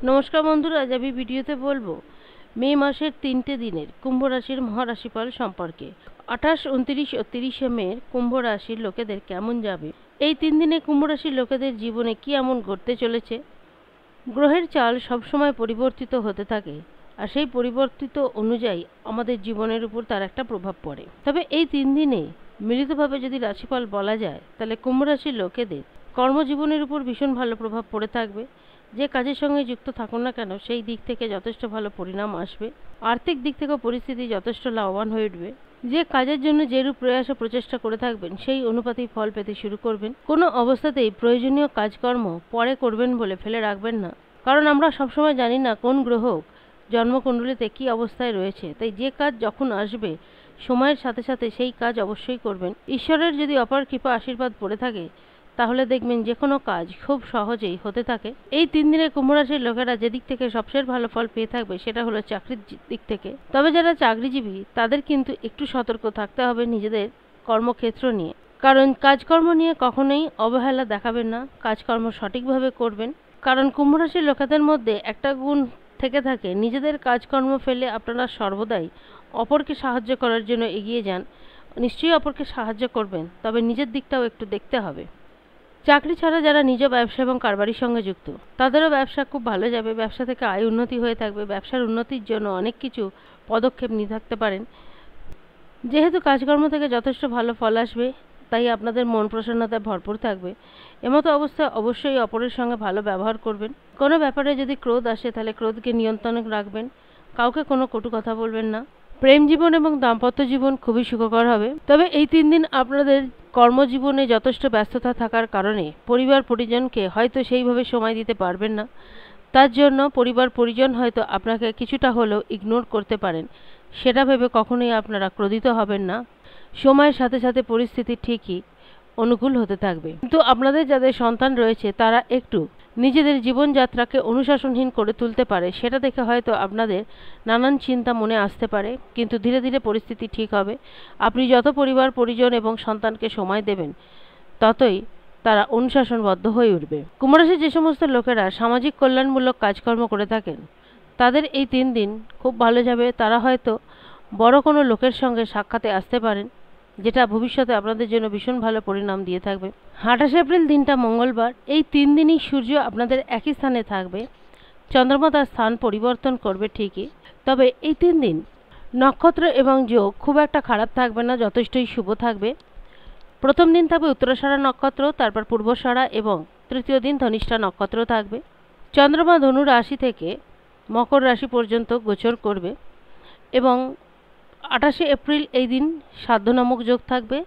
নমস্কার বন্ধুরা, আজ আমি ভিডিওতে বলবো মে মাসের 3টে দিনের কুম্ভ রাশির মহারাশিফল সম্পর্কে। 28, 29 ও 30শে মে কুম্ভ রাশির লোকেদের কেমন যাবে, এই 3 দিনে কুম্ভ রাশির লোকেদের জীবনে কি এমন ঘটতে চলেছে। গ্রহের চাল সবসময় পরিবর্তিত হতে থাকে, আর সেই পরিবর্তিত অনুযায়ী আমাদের জীবনের উপর তার একটা প্রভাব পড়ে। তবে এই 3 দিনে মিলিতভাবে যদি রাশিফল বলা যায়, তাহলে কুম্ভ রাশির লোকেদের কর্মজীবনের উপর ভীষণ ভালো প্রভাব পড়ে থাকবে। যে কাজের সঙ্গে যুক্ত থাকুন না কেন, সেই দিক থেকে যথেষ্ট ভালো পরিণাম আসবে। আর্থিক দিক থেকেও পরিস্থিতি যথেষ্ট লাভবান হয়ে উঠবে। যে কাজের জন্য যেরূপ প্রয়াস ও প্রচেষ্টা করে থাকবেন, সেই অনুপাতেই ফল পেতে শুরু করবেন। কোনো অবস্থাতেই প্রয়োজনীয় কাজকর্ম পরে করবেন বলে ফেলে রাখবেন না, কারণ আমরা সবসময় জানি না কোন গ্রহ জন্মকুণ্ডলিতে কী অবস্থায় রয়েছে। তাই যে কাজ যখন আসবে, সময়ের সাথে সাথে সেই কাজ অবশ্যই করবেন। ঈশ্বরের যদি অপার কৃপা আশীর্বাদ পড়ে থাকে, তাহলে দেখবেন যে কোনো কাজ খুব সহজেই হতে থাকে। এই 3 দিনে কুম্ভ রাশির লোকেরা যেদিক থেকে সবচেয়ে ভালো ফল পেয়ে থাকবে, সেটা হলো চাকরির দিক থেকে। তবে যারা চাকরিজীবী, তাদের কিন্তু একটু সতর্ক থাকতে হবে নিজেদের কর্মক্ষেত্র নিয়ে, কারণ কাজকর্ম নিয়ে কখনোই অবহেলা দেখাবেন না। কাজকর্ম সঠিকভাবে করবেন, কারণ কুম্ভ রাশির লোকেদের মধ্যে একটা গুণ থেকে থাকে, নিজেদের কাজকর্ম ফেলে আপনারা সর্বদাই অপরকে সাহায্য করার জন্য এগিয়ে যান। নিশ্চয়ই অপরকে সাহায্য করবেন, তবে নিজের দিকটাও একটু দেখতে হবে। চাকরি ছাড়া যারা নিজ ব্যবসা এবং কারবারির সঙ্গে যুক্ত, তাদেরও ব্যবসা খুব ভালো যাবে। ব্যবসা থেকে আয় উন্নতি হয়ে থাকবে। ব্যবসার উন্নতির জন্য অনেক কিছু পদক্ষেপ নিয়ে থাকতে পারেন। যেহেতু কাজকর্ম থেকে যথেষ্ট ভালো ফল আসবে, তাই আপনাদের মন প্রসন্নতায় ভরপুর থাকবে। এমতো অবস্থায় অবশ্যই অপরের সঙ্গে ভালো ব্যবহার করবেন। কোনো ব্যাপারে যদি ক্রোধ আসে, তাহলে ক্রোধকে নিয়ন্ত্রণে রাখবেন। কাউকে কোনো কটু কথা বলবেন না। প্রেম জীবন এবং দাম্পত্য জীবন খুবই সুখকর হবে। তবে এই 3 দিন আপনাদের কর্মজীবনে যথেষ্ট ব্যস্ততা থাকার কারণে পরিবার পরিজনকে হয়তো সেইভাবে সময় দিতে পারবেন না। তার জন্য পরিবার পরিজন হয়তো আপনাকে কিছুটা হলেও ইগনোর করতে পারেন। সেটা ভেবে কখনোই আপনারা ক্রোধিত হবেন না। সময়ের সাথে সাথে পরিস্থিতি ঠিকই অনুকূল হতে থাকবে। কিন্তু আপনাদের যাদের সন্তান রয়েছে, তারা একটু নিজেদের জীবনযাত্রাকে অনুশাসনহীন করে তুলতে পারে। সেটা দেখে হয়তো আপনাদের নানান চিন্তা মনে আসতে পারে, কিন্তু ধীরে ধীরে পরিস্থিতি ঠিক হবে। আপনি যত পরিবার পরিজন এবং সন্তানকে সময় দেবেন, ততই তারা অনুশাসনবদ্ধ হয়ে উঠবে। কুম্ভ রাশির যে সমস্ত লোকেরা সামাজিক কল্যাণমূলক কাজকর্ম করে থাকেন, তাদের এই 3 দিন খুব ভালো যাবে। তারা হয়তো বড় কোনো লোকের সঙ্গে সাক্ষাতে আসতে পারেন, যেটা ভবিষ্যতে আপনাদের জন্য ভীষণ ভালো পরিণাম দিয়ে থাকবে। 28 এপ্রিল দিনটা মঙ্গলবার। এই 3 দিনই সূর্য আপনাদের একই স্থানে থাকবে। চন্দ্রমা তার স্থান পরিবর্তন করবে ঠিকই, তবে এই 3 দিন নক্ষত্র এবং যোগ খুব একটা খারাপ থাকবে না, যথেষ্টই শুভ থাকবে। প্রথম দিন থাকবে উত্তরাষাঢ়া নক্ষত্র, তারপর পূর্বষাঢ়া এবং তৃতীয় দিন ধনিষ্ঠা নক্ষত্র থাকবে। চন্দ্রমা ধনু রাশি থেকে মকর রাশি পর্যন্ত গোচর করবে এবং 28শে এপ্রিল এই দিন সাধ্য নামক যোগ থাকবে।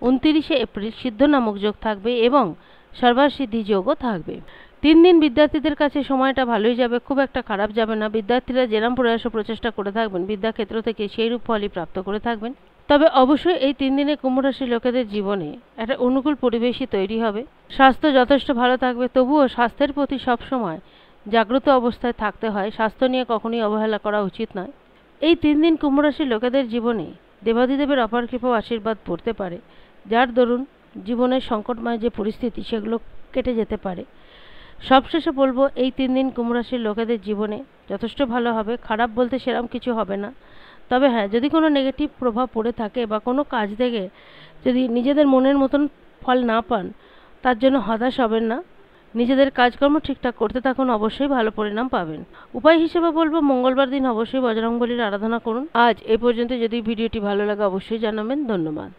29শে এপ্রিল সিদ্ধ নামক যোগ থাকবে এবং সর্বাসিদ্ধি যোগও থাকবে। 3 দিন বিদ্যার্থীদের কাছে সময়টা ভালোই যাবে, খুব একটা খারাপ যাবে না। বিদ্যার্থীরা যেরকম প্রয়াস ও প্রচেষ্টা করে থাকবেন, বিদ্যাক্ষেত্র থেকে সেইরূপ ফলই প্রাপ্ত করে থাকবেন। তবে অবশ্যই এই 3 দিনে কুম্ভ রাশির লোকেদের জীবনে একটা অনুকূল পরিবেশই তৈরি হবে। স্বাস্থ্য যথেষ্ট ভালো থাকবে, তবুও স্বাস্থ্যের প্রতি সবসময় জাগ্রত অবস্থায় থাকতে হয়। স্বাস্থ্য নিয়ে কখনোই অবহেলা করা উচিত নয়। এই 3 দিন কুম্ভ রাশির লোকেদের জীবনে দেবাদিদেবের অপার কৃপা আশীর্বাদ পড়তে পারে, যার দরুন জীবনের সংকটময় যে পরিস্থিতি, সেগুলো কেটে যেতে পারে। সবশেষে বলবো, এই 3 দিন কুম্ভ রাশির লোকেদের জীবনে যথেষ্ট ভালো হবে। খারাপ বলতে সেরকম কিছু হবে না। তবে হ্যাঁ, যদি কোনো নেগেটিভ প্রভাব পড়ে থাকে বা কোনো কাজ থেকে যদি নিজেদের মনের মতন ফল না পান, তার জন্য হতাশ হবেন না। নিজেদের কাজকর্ম ঠিকঠাক করতে থাকুন, অবশ্যই ভালো পরিণাম পাবেন। উপায় হিসেবে বলবো, মঙ্গলবার দিন অবশ্যই বজরংবলীর আরাধনা করুন। আজ এই পর্যন্ত। যদি ভিডিওটি ভালো লাগে অবশ্যই জানাবেন। ধন্যবাদ।